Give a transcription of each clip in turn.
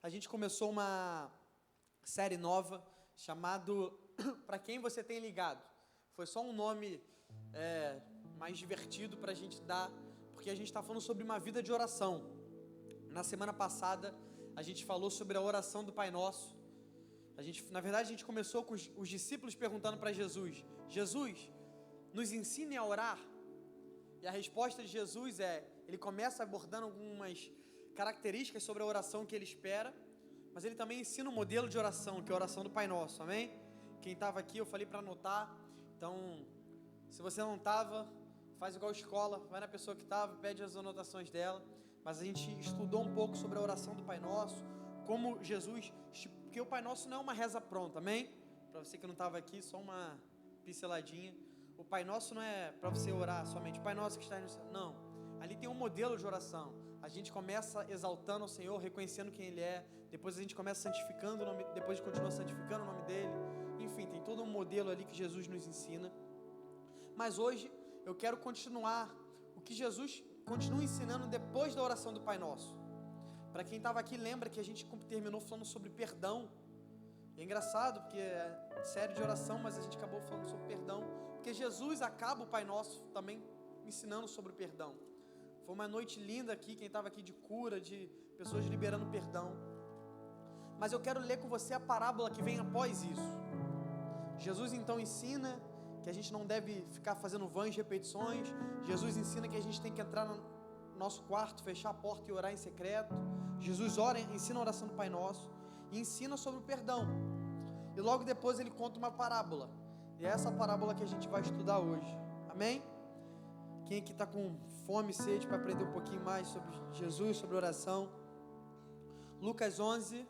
a gente começou uma série nova chamado Para Quem Você Tem Ligado. Foi só um nome mais divertido para a gente dar, porque a gente está falando sobre uma vida de oração. Na semana passada a gente falou sobre a oração do Pai Nosso. Na verdade a gente começou com os discípulos perguntando para Jesus: Jesus, nos ensine a orar. E a resposta de Jesus ele começa abordando algumas características sobre a oração que ele espera, mas ele também ensina um modelo de oração, que é a oração do Pai Nosso, amém? Quem estava aqui, eu falei para anotar, então, se você não estava, faz igual escola, vai na pessoa que estava, pede as anotações dela, mas a gente estudou um pouco sobre a oração do Pai Nosso, como Jesus, porque o Pai Nosso não é uma reza pronta, amém? Para você que não estava aqui, só uma pinceladinha. O Pai Nosso não é para você orar somente, Pai Nosso que está no céu, não. Ali tem um modelo de oração. A gente começa exaltando o Senhor, reconhecendo quem Ele é. Depois a gente começa santificando o nome, depois continua santificando o nome dEle. Enfim, tem todo um modelo ali que Jesus nos ensina. Mas hoje eu quero continuar o que Jesus continua ensinando depois da oração do Pai Nosso. Para quem estava aqui, lembra que a gente terminou falando sobre perdão. E é engraçado porque é série de oração, mas a gente acabou falando sobre perdão, porque Jesus acaba o Pai Nosso também ensinando sobre o perdão. Foi uma noite linda aqui, quem estava aqui de cura, de pessoas liberando perdão. Mas eu quero ler com você a parábola que vem após isso. Jesus então ensina que a gente não deve ficar fazendo vãs repetições. Jesus ensina que a gente tem que entrar no nosso quarto, fechar a porta e orar em secreto. Jesus ensina a oração do Pai Nosso e ensina sobre o perdão. E logo depois ele conta uma parábola. E é essa parábola que a gente vai estudar hoje. Amém? Quem aqui está com fome e sede para aprender um pouquinho mais sobre Jesus, sobre oração? Lucas 11,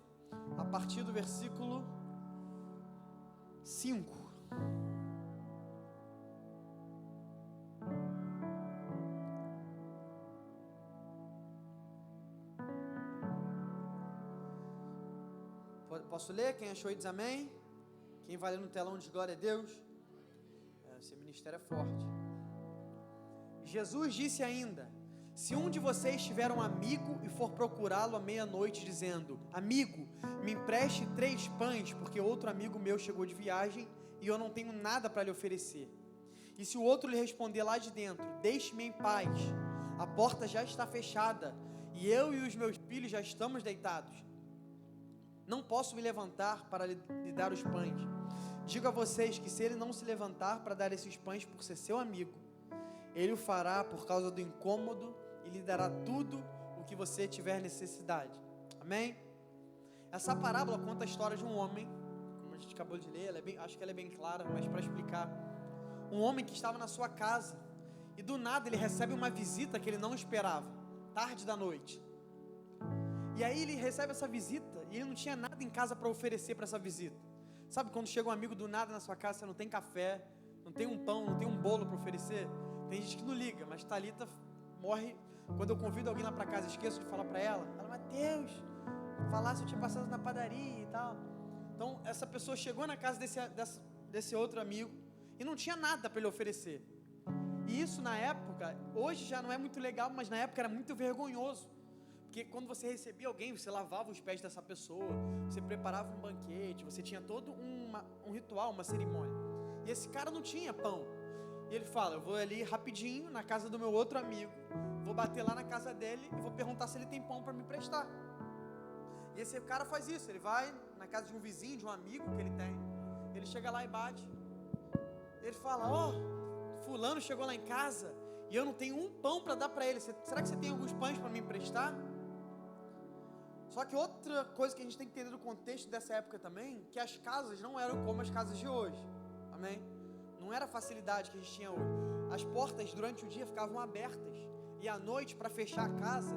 a partir do versículo 5. Posso ler? Quem achou aí diz amém? Quem vai ler no telão diz glória a Deus. Esse ministério é forte. Jesus disse ainda: se um de vocês tiver um amigo e for procurá-lo à meia-noite dizendo: amigo, me empreste 3 pães, porque outro amigo meu chegou de viagem e eu não tenho nada para lhe oferecer. E se o outro lhe responder lá de dentro: deixe-me em paz, a porta já está fechada e eu e os meus filhos já estamos deitados, não posso me levantar para lhe dar os pães. Digo a vocês que se ele não se levantar para dar esses pães por ser seu amigo, ele o fará por causa do incômodo e lhe dará tudo o que você tiver necessidade. Amém? Essa parábola conta a história de um homem, como a gente acabou de ler, acho que ela é bem clara, mas para explicar. Um homem que estava na sua casa e do nada ele recebe uma visita que ele não esperava, tarde da noite. E aí ele recebe essa visita e ele não tinha nada em casa para oferecer para essa visita. Sabe quando chega um amigo do nada na sua casa, você não tem café, não tem um pão, não tem um bolo para oferecer? Tem gente que não liga, mas Thalita morre. Quando eu convido alguém lá para casa, esqueço de falar para ela. Ela: Mateus, falar se eu tinha passado na padaria e tal. Então essa pessoa chegou na casa desse outro amigo e não tinha nada para ele oferecer. E isso na época, hoje já não é muito legal, mas na época era muito vergonhoso. Porque quando você recebia alguém, você lavava os pés dessa pessoa, você preparava um banquete, você tinha todo um ritual, uma cerimônia. E esse cara não tinha pão. E ele fala: eu vou ali rapidinho na casa do meu outro amigo, vou bater lá na casa dele e vou perguntar se ele tem pão para me emprestar. E esse cara faz isso, ele vai na casa de um vizinho, de um amigo que ele tem. Ele chega lá e bate. Ele fala: fulano chegou lá em casa e eu não tenho um pão para dar para ele. Será que você tem alguns pães para me emprestar? Só que outra coisa que a gente tem que entender do contexto dessa época também, que as casas não eram como as casas de hoje. Amém? Não era a facilidade que a gente tinha hoje. As portas durante o dia ficavam abertas. E à noite, para fechar a casa,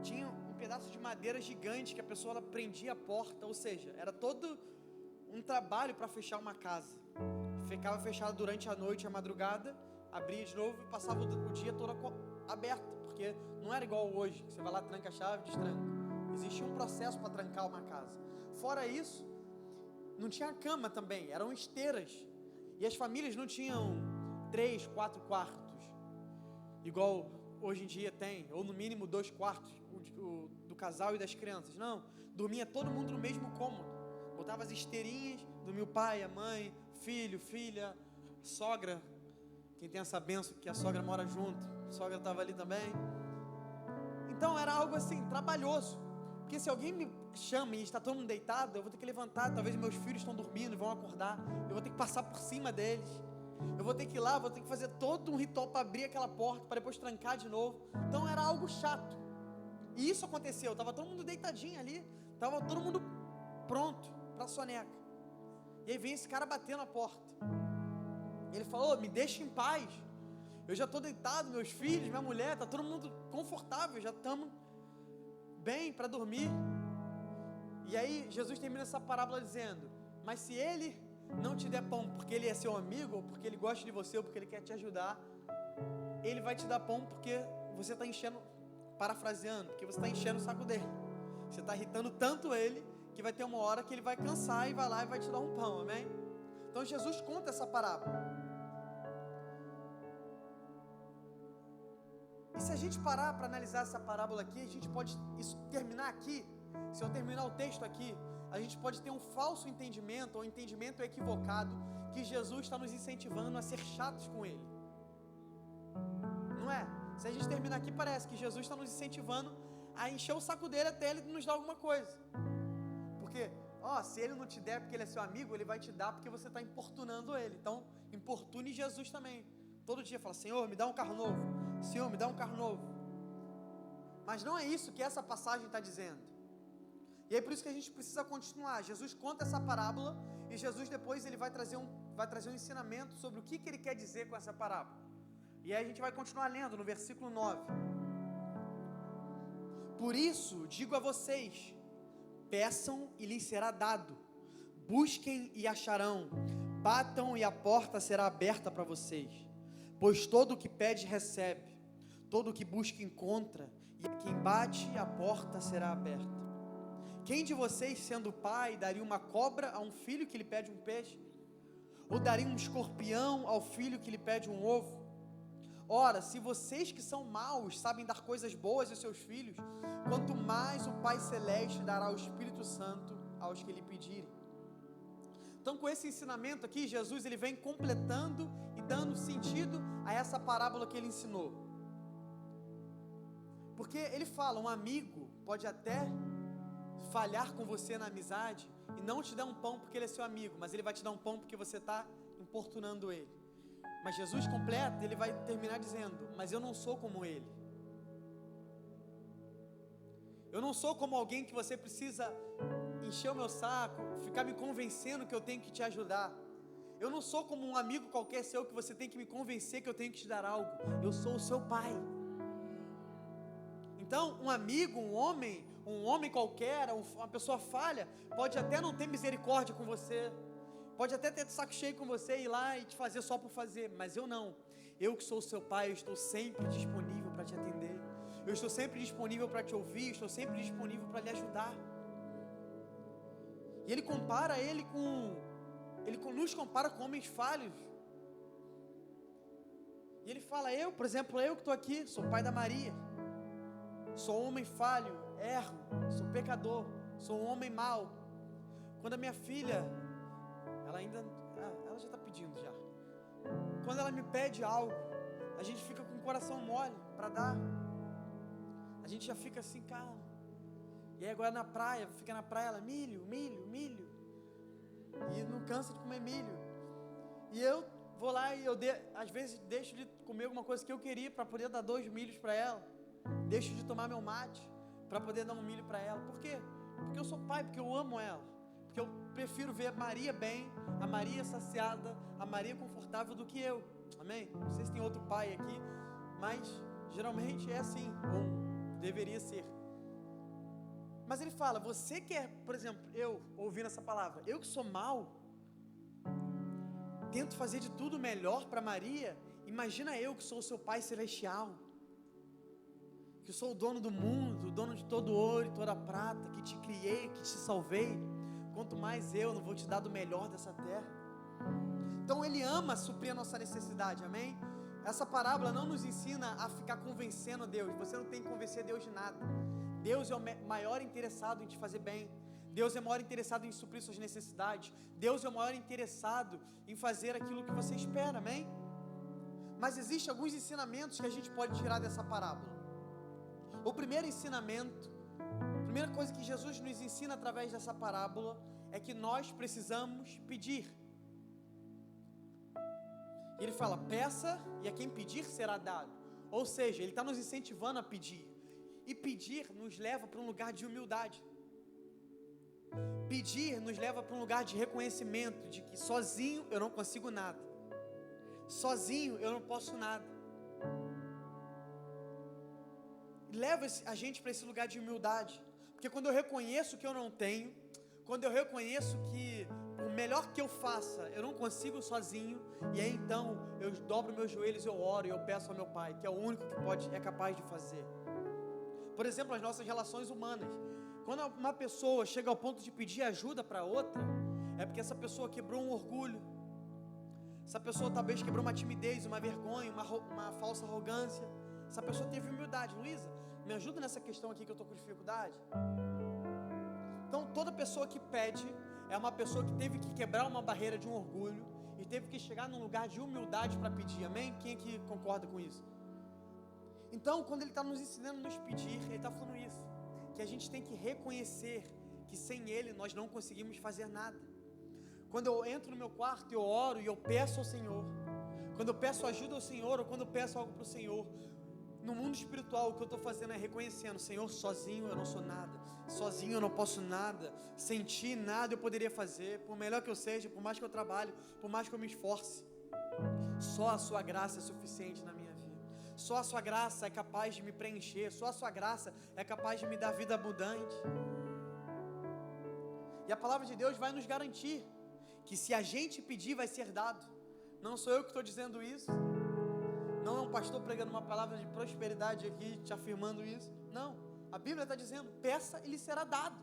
tinha um pedaço de madeira gigante que a pessoa ela prendia a porta. Ou seja, era todo um trabalho para fechar uma casa. Ficava fechado durante a noite, a madrugada, abria de novo e passava o dia todo aberto. Porque não era igual hoje, que você vai lá, tranca a chave, destranca. Existia um processo para trancar uma casa. Fora isso, não tinha cama também, eram esteiras. E as famílias não tinham 3, 4 quartos, igual hoje em dia tem, ou no mínimo 2 quartos. do casal e das crianças. Não, dormia todo mundo no mesmo cômodo. Botava as esteirinhas, dormia o pai, a mãe, filho, filha, sogra. Quem tem essa benção que a sogra mora junto, a sogra estava ali também. Então era algo assim, trabalhoso. Porque se alguém me chama e está todo mundo deitado, eu vou ter que levantar. Talvez meus filhos estão dormindo e vão acordar. Eu vou ter que passar por cima deles. Eu vou ter que ir lá, vou ter que fazer todo um ritual para abrir aquela porta, para depois trancar de novo. Então era algo chato. E isso aconteceu, estava todo mundo deitadinho ali, estava todo mundo pronto para a soneca. E aí vem esse cara batendo na porta. Ele falou: me deixa em paz. Eu já estou deitado, meus filhos, minha mulher, está todo mundo confortável, já estamos bem para dormir. E aí Jesus termina essa parábola dizendo: mas se ele não te der pão porque ele é seu amigo, ou porque ele gosta de você, ou porque ele quer te ajudar, ele vai te dar pão porque você está enchendo, parafraseando, porque você está enchendo o saco dele. Você está irritando tanto ele, que vai ter uma hora que ele vai cansar e vai lá e vai te dar um pão, amém? Então Jesus conta essa parábola. E se a gente parar para analisar essa parábola aqui, a gente pode terminar aqui. Se eu terminar o texto aqui, a gente pode ter um falso entendimento, ou um entendimento equivocado, que Jesus está nos incentivando a ser chatos com ele. Não é? Se a gente terminar aqui, parece que Jesus está nos incentivando a encher o saco dele até ele nos dar alguma coisa. Porque, se ele não te der porque ele é seu amigo, ele vai te dar porque você está importunando ele. Então, importune Jesus também. Todo dia fala: Senhor, me dá um carro novo. Senhor, me dá um carro novo. Mas não é isso que essa passagem está dizendo. E é por isso que a gente precisa continuar. Jesus conta essa parábola e Jesus depois ele vai trazer um ensinamento sobre o que ele quer dizer com essa parábola. E aí a gente vai continuar lendo no versículo 9. Por isso digo a vocês: peçam e lhes será dado, busquem e acharão, batam e a porta será aberta para vocês. Pois todo o que pede recebe, todo o que busca encontra, e a quem bate a porta será aberta. Quem de vocês, sendo pai, daria uma cobra a um filho que lhe pede um peixe? Ou daria um escorpião ao filho que lhe pede um ovo? Ora, se vocês que são maus sabem dar coisas boas aos seus filhos, quanto mais o Pai Celeste dará o Espírito Santo aos que lhe pedirem. Então, com esse ensinamento aqui, Jesus ele vem completando e dando sentido a essa parábola que ele ensinou. Porque ele fala: um amigo pode até falhar com você na amizade e não te dar um pão porque ele é seu amigo, mas ele vai te dar um pão porque você está importunando ele. Mas Jesus completa, ele vai terminar dizendo: mas eu não sou como ele. Eu não sou como alguém que você precisa encher o meu saco, ficar me convencendo que eu tenho que te ajudar. Eu não sou como um amigo qualquer seu que você tem que me convencer que eu tenho que te dar algo. Eu sou o seu pai. Então, um amigo, um homem qualquer, uma pessoa falha, pode até não ter misericórdia com você, pode até ter de saco cheio com você, ir lá e te fazer só por fazer, mas eu não. Eu que sou o seu pai, eu estou sempre disponível para te atender, eu estou sempre disponível para te ouvir, eu estou sempre disponível para lhe ajudar. E ele compara nos compara com homens falhos. E ele fala: por exemplo, eu que estou aqui, sou pai da Maria, sou um homem falho, erro, sou pecador, sou um homem mau. Quando a minha filha, ela já está pedindo já. Quando ela me pede algo, a gente fica com o coração mole para dar. A gente já fica assim, calma. E aí agora fica na praia, ela: milho, milho, milho. E não cansa de comer milho. E eu vou lá e às vezes deixo de comer alguma coisa que eu queria para poder dar 2 milhos para ela. Deixo de tomar meu mate para poder dar um milho para ela. Por quê? Porque eu sou pai, porque eu amo ela. Porque eu prefiro ver a Maria bem, a Maria saciada, a Maria confortável do que eu. Amém? Não sei se tem outro pai aqui, mas geralmente é assim, ou deveria ser. Mas ele fala: você que é, por exemplo, eu ouvindo essa palavra, eu que sou mau, tento fazer de tudo melhor para Maria, imagina eu que sou o seu Pai Celestial, que sou o dono do mundo, o dono de todo ouro e toda prata, que te criei, que te salvei, quanto mais eu não vou te dar do melhor dessa terra. Então ele ama suprir a nossa necessidade, amém? Essa parábola não nos ensina a ficar convencendo Deus, você não tem que convencer Deus de nada. Deus é o maior interessado em te fazer bem. Deus é o maior interessado em suprir suas necessidades. Deus é o maior interessado em fazer aquilo que você espera, amém? Mas existem alguns ensinamentos que a gente pode tirar dessa parábola. O primeiro ensinamento, a primeira coisa que Jesus nos ensina através dessa parábola é que nós precisamos pedir. Ele fala, peça e a quem pedir será dado. Ou seja, ele está nos incentivando a pedir. E pedir nos leva para um lugar de humildade. Pedir nos leva para um lugar de reconhecimento, de que sozinho eu não consigo nada. Sozinho eu não posso nada. Leva a gente para esse lugar de humildade. Porque quando eu reconheço que eu não tenho, quando eu reconheço que o melhor que eu faça, eu não consigo sozinho, e aí então eu dobro meus joelhos, eu oro e eu peço ao meu Pai, que é o único que é capaz de fazer. Por exemplo, as nossas relações humanas. Quando uma pessoa chega ao ponto de pedir ajuda para outra, é porque essa pessoa quebrou um orgulho, essa pessoa talvez quebrou uma timidez, uma vergonha, uma falsa arrogância. Essa pessoa teve humildade. Luísa, me ajuda nessa questão aqui que eu estou com dificuldade. Então toda pessoa que pede é uma pessoa que teve que quebrar uma barreira de um orgulho e teve que chegar num lugar de humildade para pedir, amém? Quem aqui concorda com isso? Então quando ele está nos ensinando a nos pedir, ele está falando isso, que a gente tem que reconhecer que sem ele nós não conseguimos fazer nada. Quando eu entro no meu quarto, eu oro e eu peço ao Senhor. Quando eu peço ajuda ao Senhor, ou quando eu peço algo para o Senhor, no mundo espiritual o que eu estou fazendo é reconhecendo, Senhor, sozinho eu não sou nada, sozinho eu não posso nada, sem Ti nada eu poderia fazer, por melhor que eu seja, por mais que eu trabalhe, por mais que eu me esforce, só a Sua graça é suficiente na minha vida, só a Sua graça é capaz de me preencher, só a Sua graça é capaz de me dar vida abundante. E a palavra de Deus vai nos garantir que se a gente pedir vai ser dado. Não sou eu que estou dizendo isso, não é um pastor pregando uma palavra de prosperidade aqui, te afirmando isso. Não, a Bíblia está dizendo, peça e lhe será dado.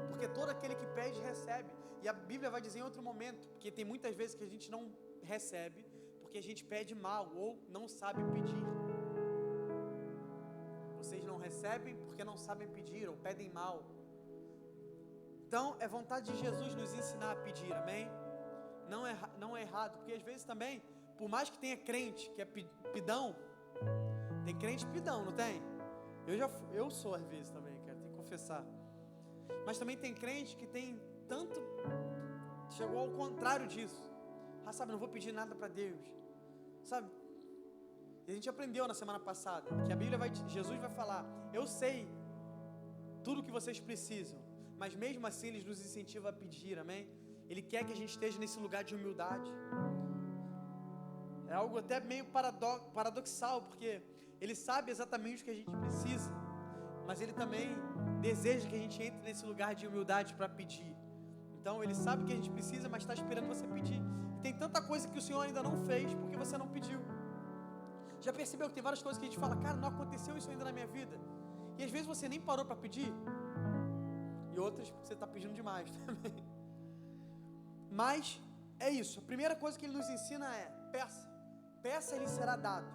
Porque todo aquele que pede, recebe. E a Bíblia vai dizer em outro momento, porque tem muitas vezes que a gente não recebe, porque a gente pede mal, ou não sabe pedir. Vocês não recebem porque não sabem pedir, ou pedem mal. Então, é vontade de Jesus nos ensinar a pedir, amém? Não é errado, porque às vezes também, por mais que tenha crente que é pidão, tem crente pidão, não tem? Eu sou às vezes também, cara, tem que confessar. Mas também tem crente que tem tanto, chegou ao contrário disso. Sabe, não vou pedir nada para Deus, sabe? E a gente aprendeu na semana passada, que a Bíblia Jesus vai falar, eu sei tudo o que vocês precisam, mas mesmo assim Ele nos incentiva a pedir, amém? Ele quer que a gente esteja nesse lugar de humildade. É algo até meio paradoxal, porque Ele sabe exatamente o que a gente precisa, mas Ele também deseja que a gente entre nesse lugar de humildade para pedir. Então Ele sabe o que a gente precisa, mas está esperando você pedir. E tem tanta coisa que o Senhor ainda não fez, porque você não pediu. Já percebeu que tem várias coisas que a gente fala, cara, não aconteceu isso ainda na minha vida, e às vezes você nem parou para pedir, e outras você está pedindo demais também. Mas é isso, a primeira coisa que Ele nos ensina é, peça e lhe será dado.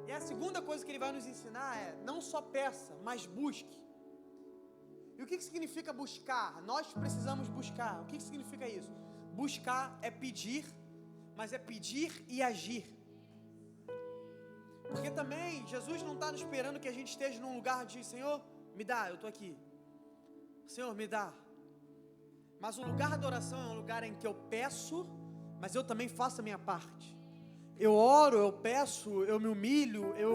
E a segunda coisa que Ele vai nos ensinar é, não só peça, mas busque. E o que significa buscar? Nós precisamos buscar. O que significa isso? Buscar é pedir, mas é pedir e agir. Porque também Jesus não está esperando que a gente esteja num lugar de, Senhor, me dá, eu estou aqui. Senhor, me dá. Mas o lugar da oração é um lugar em que eu peço, mas eu também faço a minha parte. Eu oro, eu peço, eu me humilho, eu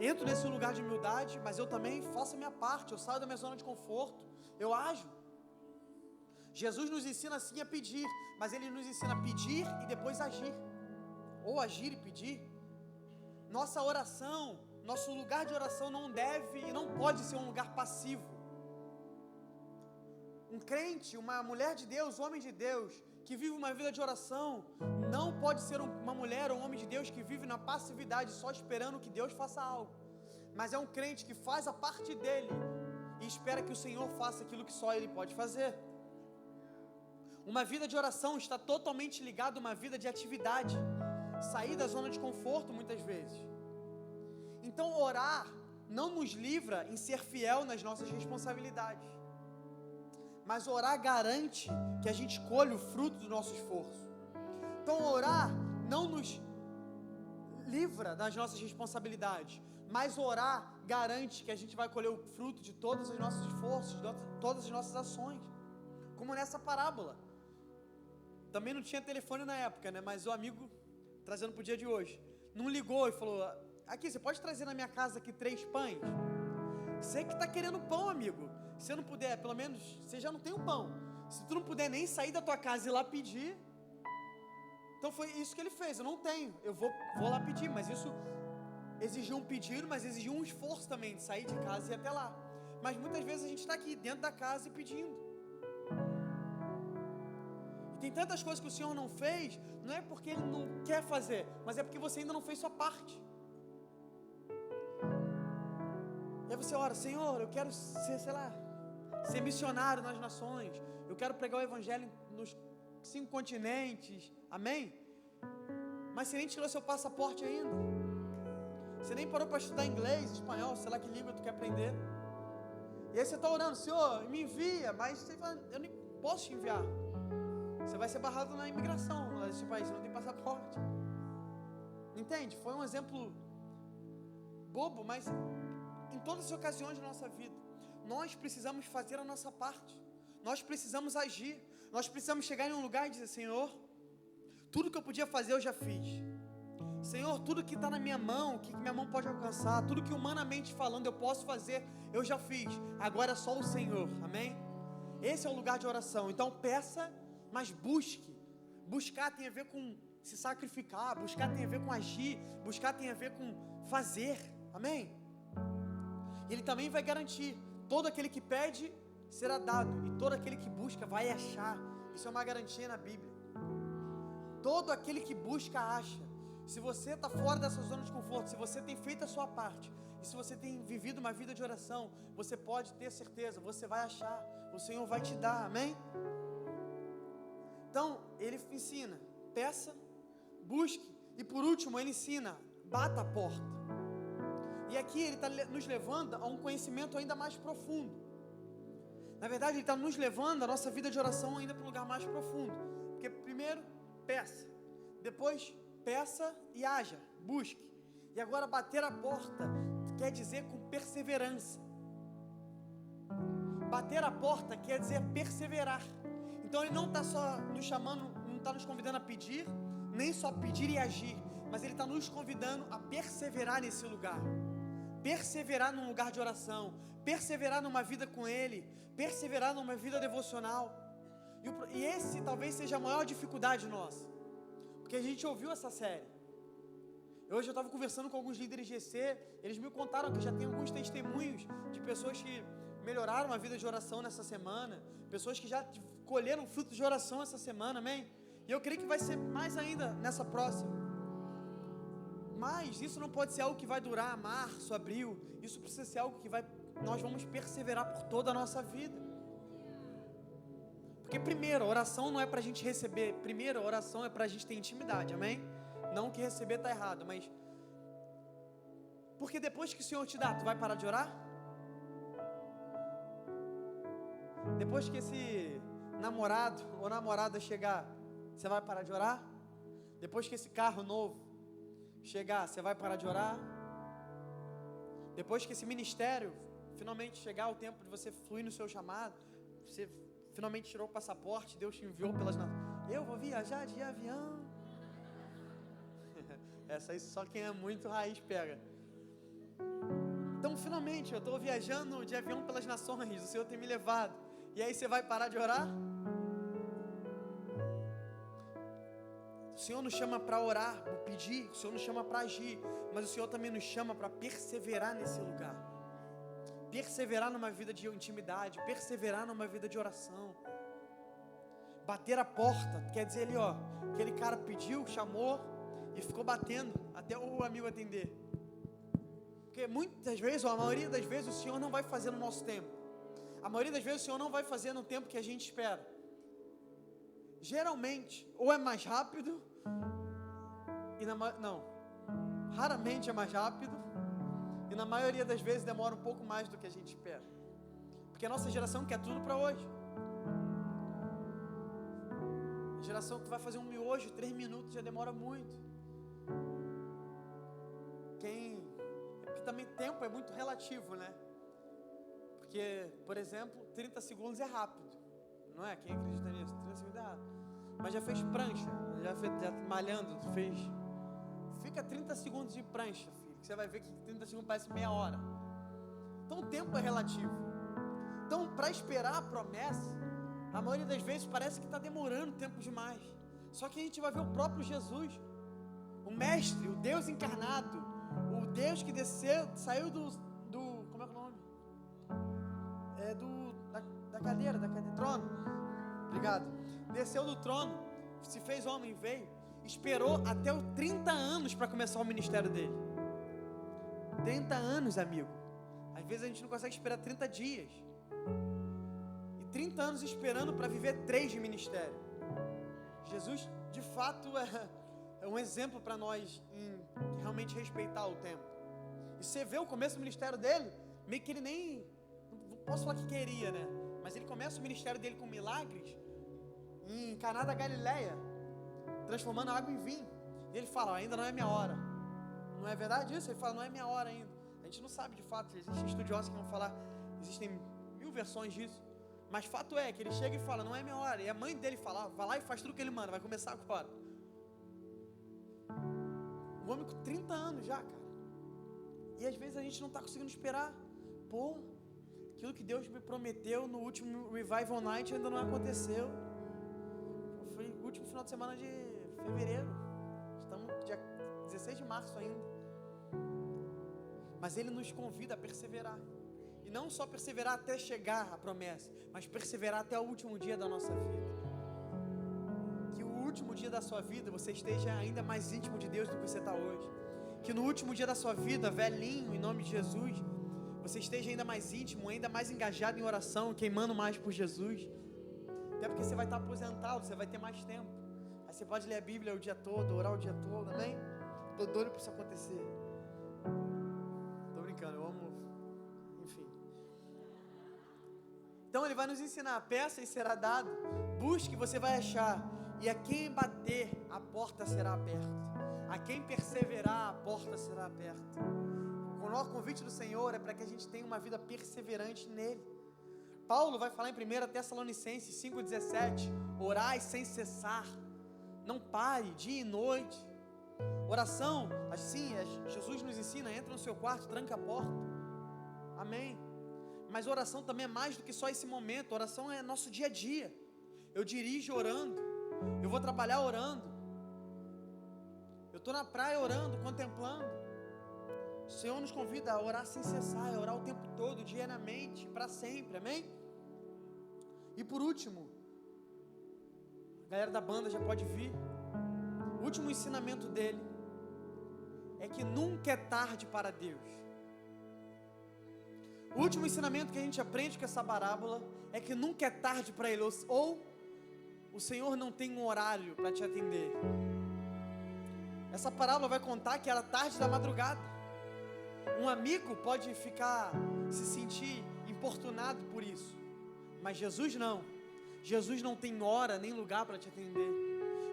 entro nesse lugar de humildade, mas eu também faço a minha parte, eu saio da minha zona de conforto, eu ajo. Jesus nos ensina assim a pedir, mas Ele nos ensina a pedir e depois agir, ou agir e pedir. Nossa oração, nosso lugar de oração não deve e não pode ser um lugar passivo. Um crente, uma mulher de Deus, um homem de Deus, que vive uma vida de oração, não pode ser uma mulher ou um homem de Deus que vive na passividade, só esperando que Deus faça algo. Mas é um crente que faz a parte dele e espera que o Senhor faça aquilo que só Ele pode fazer. Uma vida de oração está totalmente ligada a uma vida de atividade, sair da zona de conforto muitas vezes. Então orar não nos livra em ser fiel nas nossas responsabilidades. Mas orar garante que a gente colhe o fruto do nosso esforço. Então orar não nos livra das nossas responsabilidades, mas orar garante que a gente vai colher o fruto de todos os nossos esforços, de todas as nossas ações. Como nessa parábola. Também não tinha telefone na época, né? Mas o amigo, trazendo para o dia de hoje, não ligou e falou: aqui, você pode trazer na minha casa aqui 3 pães? Você que está querendo pão, amigo. Se você não puder, pelo menos, você já não tem o pão. Se tu não puder nem sair da tua casa e ir lá pedir. Então foi isso que ele fez. Eu não tenho, eu vou lá pedir. Mas isso exigiu um pedido, mas exigiu um esforço também de sair de casa e ir até lá. Mas muitas vezes a gente está aqui dentro da casa e pedindo. E tem tantas coisas que o Senhor não fez, não é porque Ele não quer fazer, mas é porque você ainda não fez sua parte. E aí você ora: Senhor, eu quero ser, ser missionário nas nações. Eu quero pregar o Evangelho nos 5 continentes. Amém? Mas você nem tirou seu passaporte ainda. Você nem parou para estudar inglês, espanhol, sei lá que língua tu quer aprender. E aí você está orando: Senhor, me envia. Mas você fala: eu nem posso te enviar. Você vai ser barrado na imigração lá desse país, você não tem passaporte. Entende? Foi um exemplo bobo, mas em todas as ocasiões da nossa vida, nós precisamos fazer a nossa parte. Nós precisamos agir. Nós precisamos chegar em um lugar e dizer: Senhor, tudo que eu podia fazer eu já fiz. Senhor, tudo que está na minha mão, que minha mão pode alcançar, tudo que humanamente falando eu posso fazer, eu já fiz. Agora é só o Senhor. Amém? Esse é o lugar de oração. Então peça, mas busque. Buscar tem a ver com se sacrificar. Buscar tem a ver com agir. Buscar tem a ver com fazer. Amém? Ele também vai garantir: todo aquele que pede será dado, e todo aquele que busca vai achar. Isso é uma garantia na Bíblia. Todo aquele que busca acha. Se você está fora dessa zona de conforto, se você tem feito a sua parte, e se você tem vivido uma vida de oração, você pode ter certeza, você vai achar, o Senhor vai te dar. Amém? Então Ele ensina: peça, busque, e por último Ele ensina: bata a porta. E aqui Ele está nos levando a um conhecimento ainda mais profundo. Na verdade, Ele está nos levando a nossa vida de oração ainda para um lugar mais profundo. Porque primeiro, peça. Depois, peça e haja, busque. E agora, bater a porta quer dizer com perseverança. Bater a porta quer dizer perseverar. Então Ele não está só nos chamando, não está nos convidando a pedir, nem só pedir e agir, mas Ele está nos convidando a perseverar nesse lugar. Perseverar num lugar de oração, perseverar numa vida com Ele, perseverar numa vida devocional. E esse talvez seja a maior dificuldade nossa, porque a gente ouviu essa série. Hoje eu estava conversando com alguns líderes GC, eles me contaram que já tem alguns testemunhos de pessoas que melhoraram a vida de oração nessa semana, pessoas que já colheram frutos de oração essa semana, amém? E eu creio que vai ser mais ainda nessa próxima. Mas isso não pode ser algo que vai durar março, abril. Isso precisa ser algo que nós vamos perseverar por toda a nossa vida. Porque primeiro, a oração não é para a gente receber. Primeiro, a oração é para a gente ter intimidade, amém? Não que receber está errado, mas... Porque depois que o Senhor te dá, tu vai parar de orar? Depois que esse namorado ou namorada chegar, você vai parar de orar? Depois que esse carro novo chegar, você vai parar de orar? Depois que esse ministério finalmente chegar o tempo de você fluir no seu chamado, você finalmente tirou o passaporte, Deus te enviou pelas nações. Eu vou viajar de avião. Essa aí só quem é muito raiz pega. Então finalmente eu estou viajando de avião pelas nações, o Senhor tem me levado. E aí você vai parar de orar? O Senhor nos chama para orar, para pedir, o Senhor nos chama para agir, mas o Senhor também nos chama para perseverar nesse lugar. Perseverar numa vida de intimidade, perseverar numa vida de oração. Bater a porta, quer dizer ali, ó, aquele cara pediu, chamou e ficou batendo até o amigo atender. Porque muitas vezes, ou a maioria das vezes, o Senhor não vai fazer no nosso tempo. A maioria das vezes o Senhor não vai fazer no tempo que a gente espera. Geralmente, ou é mais rápido, raramente é mais rápido, E na maioria das vezes demora um pouco mais do que a gente espera. Porque a nossa geração quer tudo para hoje. A geração que vai fazer um miojo, 3 minutos já demora muito. Porque também tempo é muito relativo, né? Porque, por exemplo, 30 segundos é rápido. Não é? Quem acredita nisso? 30 segundos é rápido. Mas já fez prancha, já malhando, fez. Fica 30 segundos de prancha, filho, que você vai ver que 30 segundos parece meia hora. Então o tempo é relativo. Então, para esperar a promessa, a maioria das vezes parece que está demorando tempo demais. Só que a gente vai ver o próprio Jesus, o Mestre, o Deus encarnado, o Deus que desceu, saiu do como é que é o nome? Da cadeira, trono. Obrigado. Desceu do trono, se fez homem, veio, esperou até os 30 anos para começar o ministério dele. 30 anos, amigo. Às vezes a gente não consegue esperar 30 dias. E 30 anos esperando para viver 3 de ministério. Jesus, de fato, é um exemplo para nós em realmente respeitar o tempo. E você vê o começo do ministério dele, meio que ele nem, não posso falar que queria, né? Mas ele começa o ministério dele com milagres em Caná da Galileia, transformando a água em vinho. E ele fala, ainda não é minha hora. Não é verdade isso? Ele fala, não é minha hora ainda. A gente não sabe de fato, existem estudiosos que vão falar, existem 1000 versões disso. Mas fato é que ele chega e fala, não é minha hora. E a mãe dele fala, vai lá e faz tudo que ele manda, vai começar agora. O homem com 30 anos já, cara. E às vezes a gente não está conseguindo esperar. Pô, aquilo que Deus me prometeu no último Revival Night ainda não aconteceu. Foi o último final de semana de fevereiro. Estamos dia 16 de março ainda. Mas Ele nos convida a perseverar. E não só perseverar até chegar à promessa, mas perseverar até o último dia da nossa vida. Que o último dia da sua vida você esteja ainda mais íntimo de Deus do que você está hoje. Que no último dia da sua vida, velhinho, em nome de Jesus, você esteja ainda mais íntimo, ainda mais engajado em oração, queimando mais por Jesus. Até porque você vai estar aposentado, você vai ter mais tempo. Aí você pode ler a Bíblia o dia todo, orar o dia todo, amém? Tô doido para isso acontecer. Tô brincando, eu amo. Enfim. Então Ele vai nos ensinar, peça e será dado, busque e você vai achar, e a quem bater, a porta será aberta. A quem perseverar, a porta será aberta. O nosso convite do Senhor é para que a gente tenha uma vida perseverante nele. Paulo vai falar em 1 Tessalonicenses 5,17, orai sem cessar, não pare dia e noite. Oração, assim, Jesus nos ensina, entra no seu quarto, tranca a porta, amém. Mas oração também é mais do que só esse momento, oração é nosso dia a dia. Eu dirijo orando, eu vou trabalhar orando, eu estou na praia orando, contemplando. O Senhor nos convida a orar sem cessar, a orar o tempo todo, diariamente, para sempre, amém? E por último, a galera da banda já pode vir. O último ensinamento dele é que nunca é tarde para Deus. O último ensinamento que a gente aprende com essa parábola é que nunca é tarde para Ele, ou o Senhor não tem um horário para te atender. Essa parábola vai contar que era tarde da madrugada. Um amigo pode se sentir importunado por isso, mas Jesus não. Jesus não tem hora nem lugar para te atender.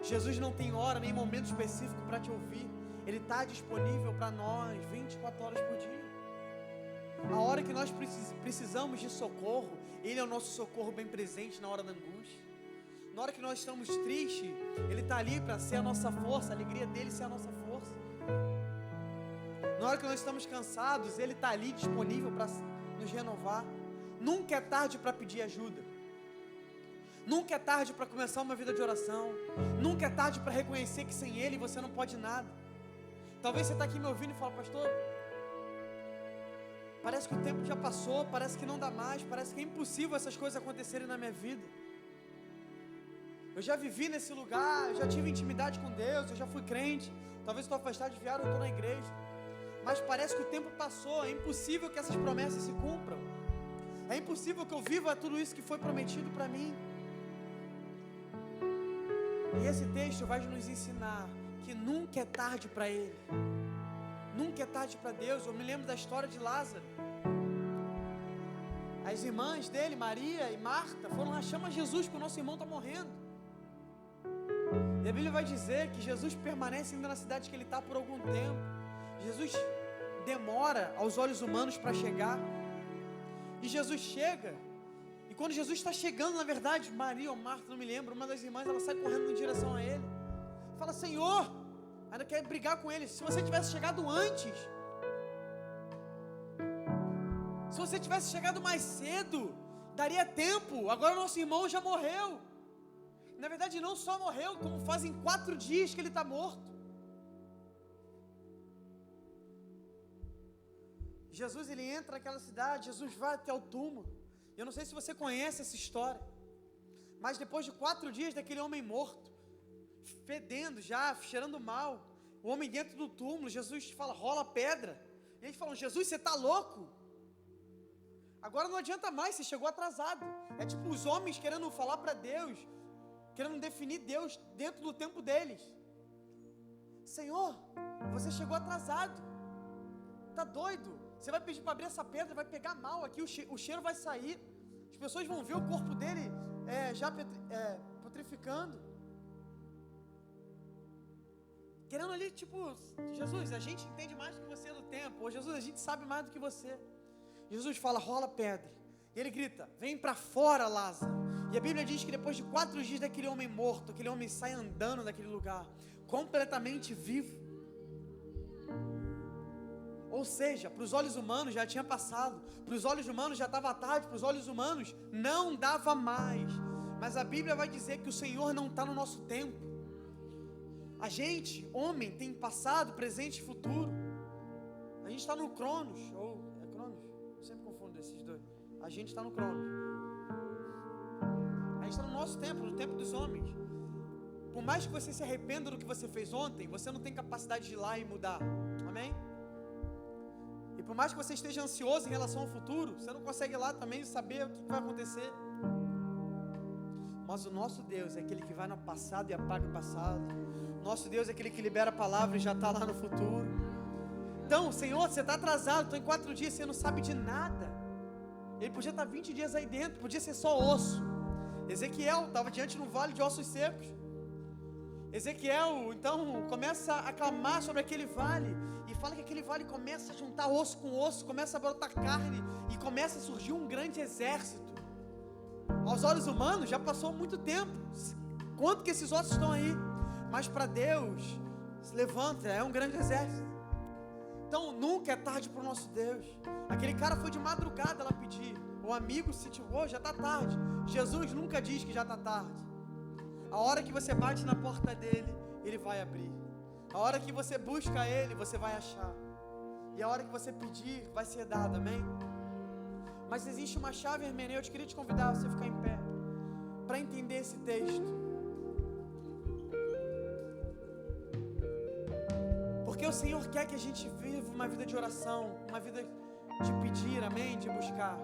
Jesus não tem hora nem momento específico para te ouvir. Ele está disponível para nós 24 horas por dia. A hora que nós precisamos de socorro, Ele é o nosso socorro bem presente na hora da angústia. Na hora que nós estamos tristes, Ele está ali para ser a nossa força, a alegria dEle ser a nossa força. Na hora que nós estamos cansados, Ele está ali disponível para nos renovar. Nunca é tarde para pedir ajuda. Nunca é tarde para começar uma vida de oração. Nunca é tarde para reconhecer que sem Ele você não pode nada. Talvez você está aqui me ouvindo e fala, pastor, parece que o tempo já passou, parece que não dá mais, parece que é impossível essas coisas acontecerem na minha vida. Eu já vivi nesse lugar, eu já tive intimidade com Deus, eu já fui crente, talvez estou afastado de viário, eu estou na igreja, mas parece que o tempo passou, é impossível que essas promessas se cumpram, é impossível que eu viva tudo isso que foi prometido para mim. E esse texto vai nos ensinar que nunca é tarde para Ele, Nunca é tarde para Deus. Eu me lembro da história de Lázaro. As irmãs dele, Maria e Marta, foram lá, chama Jesus, porque o nosso irmão está morrendo. E a Bíblia vai dizer que Jesus permanece ainda na cidade que ele está por algum tempo. Jesus demora aos olhos humanos para chegar. E Jesus chega. E quando Jesus está chegando, na verdade, Maria ou Marta, não me lembro, uma das irmãs, ela sai correndo em direção a ele. Fala: Senhor, ainda quer brigar com ele. Se você tivesse chegado antes, se você tivesse chegado mais cedo, daria tempo. Agora nosso irmão já morreu. Na verdade, não só morreu, como fazem 4 dias que ele está morto. Jesus, ele entra naquela cidade, Jesus vai até o túmulo. Eu não sei se você conhece essa história, mas depois de 4 dias daquele homem morto, fedendo já, cheirando mal, o homem dentro do túmulo, Jesus fala: rola pedra. E eles falam: Jesus, você está louco? Agora não adianta mais, você chegou atrasado. É tipo os homens querendo falar para Deus, querendo definir Deus dentro do tempo deles. Senhor, você chegou atrasado, tá doido? Você vai pedir para abrir essa pedra, vai pegar mal aqui, o cheiro vai sair, as pessoas vão ver o corpo dele já putrificando. Querendo ali, tipo: Jesus, a gente entende mais do que você do tempo. Ou Jesus, a gente sabe mais do que você. Jesus fala: rola pedra. E ele grita: vem para fora, Lázaro. E a Bíblia diz que depois de 4 dias daquele homem morto, aquele homem sai andando daquele lugar, completamente vivo. Ou seja, para os olhos humanos já tinha passado, para os olhos humanos já estava tarde, para os olhos humanos não dava mais. Mas a Bíblia vai dizer que o Senhor não está no nosso tempo. A gente, homem, tem passado, presente e futuro. A gente está no Cronos, ou é Cronos? Eu sempre confundo esses dois. A gente está no Cronos. A gente está no nosso tempo, no tempo dos homens. Por mais que você se arrependa do que você fez ontem, você não tem capacidade de ir lá e mudar. Amém? E por mais que você esteja ansioso em relação ao futuro, você não consegue ir lá também saber o que vai acontecer. Mas o nosso Deus é aquele que vai no passado e apaga o passado. Nosso Deus é aquele que libera a palavra e já está lá no futuro. Então, Senhor, você está atrasado, estou em 4 dias, você não sabe de nada. Ele podia estar 20 dias aí dentro, podia ser só osso. Ezequiel estava diante de um vale de ossos secos. Ezequiel, então, começa a clamar sobre aquele vale, e fala que aquele vale começa a juntar osso com osso, começa a brotar carne, e começa a surgir um grande exército. Aos olhos humanos já passou muito tempo, quanto que esses ossos estão aí? Mas para Deus, se levanta, é um grande exército. Então nunca é tarde para o nosso Deus. Aquele cara foi de madrugada lá pedir, o amigo se já está tarde. Jesus nunca diz que já está tarde. A hora que você bate na porta dele, ele vai abrir. A hora que você busca ele, você vai achar. E a hora que você pedir, vai ser dado, amém? Mas existe uma chave hermenêutica, eu queria te convidar a você ficar em pé, para entender esse texto. Porque o Senhor quer que a gente viva uma vida de oração, uma vida de pedir, amém? De buscar.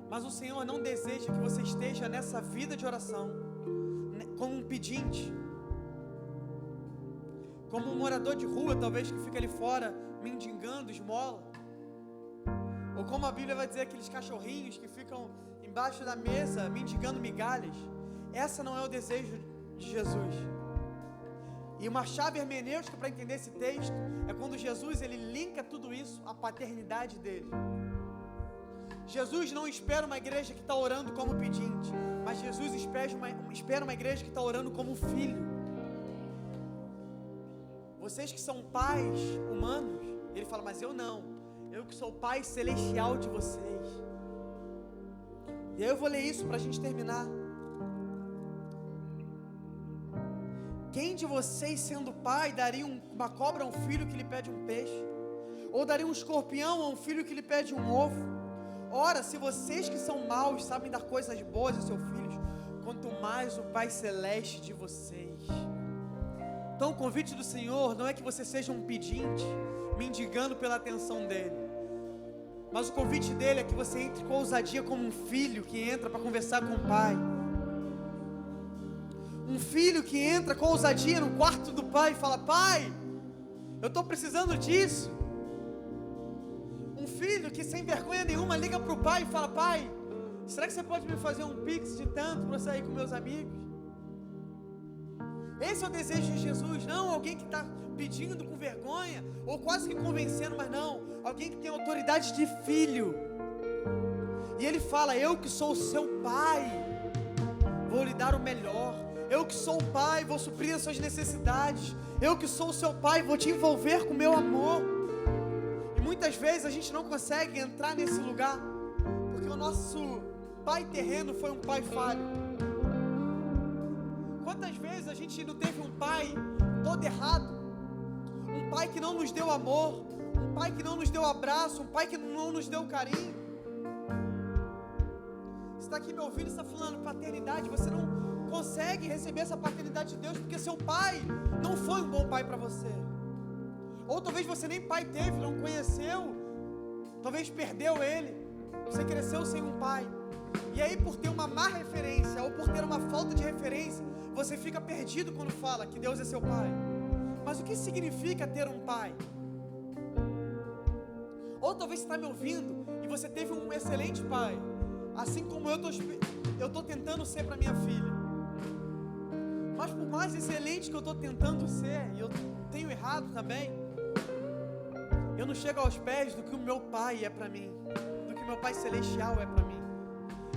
Mas o Senhor não deseja que você esteja nessa vida de oração como um pedinte, como um morador de rua, talvez, que fica ali fora mendigando esmola, ou como a Bíblia vai dizer, aqueles cachorrinhos que ficam embaixo da mesa mendigando migalhas. Essa não é o desejo de Jesus. E uma chave hermenêutica para entender esse texto é quando Jesus ele linka tudo isso à paternidade dele. Jesus não espera uma igreja que está orando como pedinte, mas Jesus espera uma igreja que está orando como filho. Vocês que são pais humanos, ele fala: mas eu não, eu que sou o pai celestial de vocês. E aí eu vou ler isso para a gente terminar. Quem de vocês, sendo pai, daria uma cobra a um filho que lhe pede um peixe? Ou daria um escorpião a um filho que lhe pede um ovo? Ora, se vocês que são maus sabem dar coisas boas aos seus filhos, quanto mais o Pai Celeste de vocês. Então o convite do Senhor não é que você seja um pedinte, mendigando pela atenção dele, mas o convite dele é que você entre com ousadia como um filho que entra para conversar com o pai. Um filho que entra com ousadia no quarto do pai e fala: pai, eu estou precisando disso. Um filho que sem vergonha nenhuma liga para o pai e fala: pai, será que você pode me fazer um pix de tanto para eu sair com meus amigos? Esse é o desejo de Jesus, não alguém que está pedindo com vergonha, ou quase que convencendo, mas não, alguém que tem autoridade de filho. E ele fala: eu que sou o seu pai, vou lhe dar o melhor. Eu que sou o pai, vou suprir as suas necessidades. Eu que sou o seu pai, vou te envolver com o meu amor. E muitas vezes a gente não consegue entrar nesse lugar, porque o nosso pai terreno foi um pai falho. Quantas vezes a gente não teve um pai todo errado, um pai que não nos deu amor, um pai que não nos deu abraço, um pai que não nos deu carinho? Você está aqui me ouvindo e está falando paternidade, você não consegue receber essa paternidade de Deus porque seu pai não foi um bom pai para você, ou talvez você nem pai teve, não conheceu, talvez perdeu ele, você cresceu sem um pai, e aí por ter uma má referência, ou por ter uma falta de referência, você fica perdido quando fala que Deus é seu pai. Mas o que significa ter um pai? Ou talvez você está me ouvindo e você teve um excelente pai, assim como eu estou tentando ser para minha filha. Mas por mais excelente que eu estou tentando ser, e eu tenho errado também, eu não chego aos pés do que o meu pai é para mim, do que o meu pai celestial é para mim.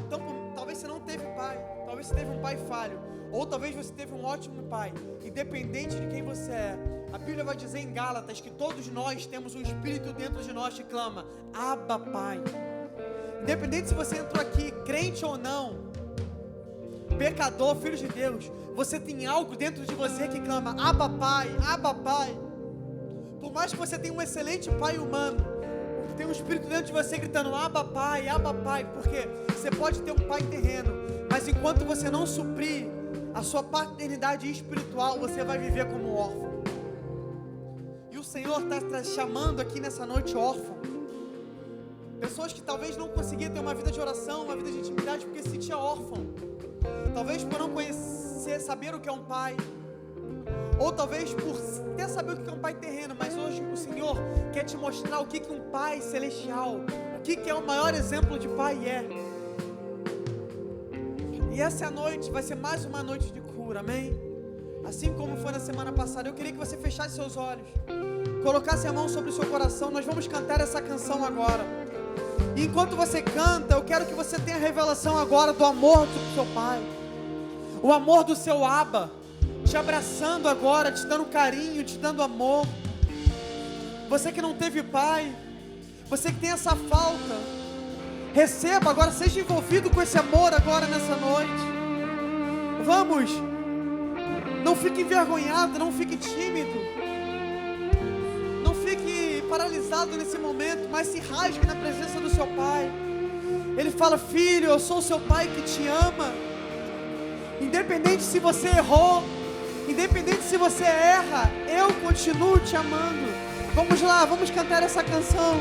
Então talvez você não teve pai, talvez você teve um pai falho, ou talvez você teve um ótimo pai. Independente de quem você é, a Bíblia vai dizer em Gálatas que todos nós temos um espírito dentro de nós que clama: Abba, Pai. Independente se você entrou aqui crente ou não, pecador, filho de Deus, você tem algo dentro de você que clama: Abba, Pai, Abba, Pai. Por mais que você tenha um excelente pai humano, tem um espírito dentro de você gritando: Abba, Pai, Abba, Pai. Porque você pode ter um pai terreno, mas enquanto você não suprir a sua paternidade espiritual, você vai viver como órfão. E o Senhor está chamando aqui nessa noite órfão. Pessoas que talvez não conseguiam ter uma vida de oração, uma vida de intimidade, porque se sentia órfão. Talvez por não conhecer, saber o que é um pai, ou talvez por até saber o que é um pai terreno. Mas hoje o Senhor quer te mostrar o que um pai celestial, o que é o maior exemplo de pai é. E essa noite vai ser mais uma noite de cura, amém? Assim como foi na semana passada. Eu queria que você fechasse seus olhos, colocasse a mão sobre o seu coração. Nós vamos cantar essa canção agora. E enquanto você canta, eu quero que você tenha a revelação agora do amor do seu pai, o amor do seu Abba, te abraçando agora, te dando carinho, te dando amor. Você que não teve pai, você que tem essa falta, receba agora, seja envolvido com esse amor agora nessa noite. Vamos, não fique envergonhado, não fique tímido, não fique paralisado nesse momento, mas se rasgue na presença do seu pai. Ele fala: filho, eu sou o seu pai que te ama. Independente se você errou, independente se você erra, eu continuo te amando. Vamos lá, vamos cantar essa canção.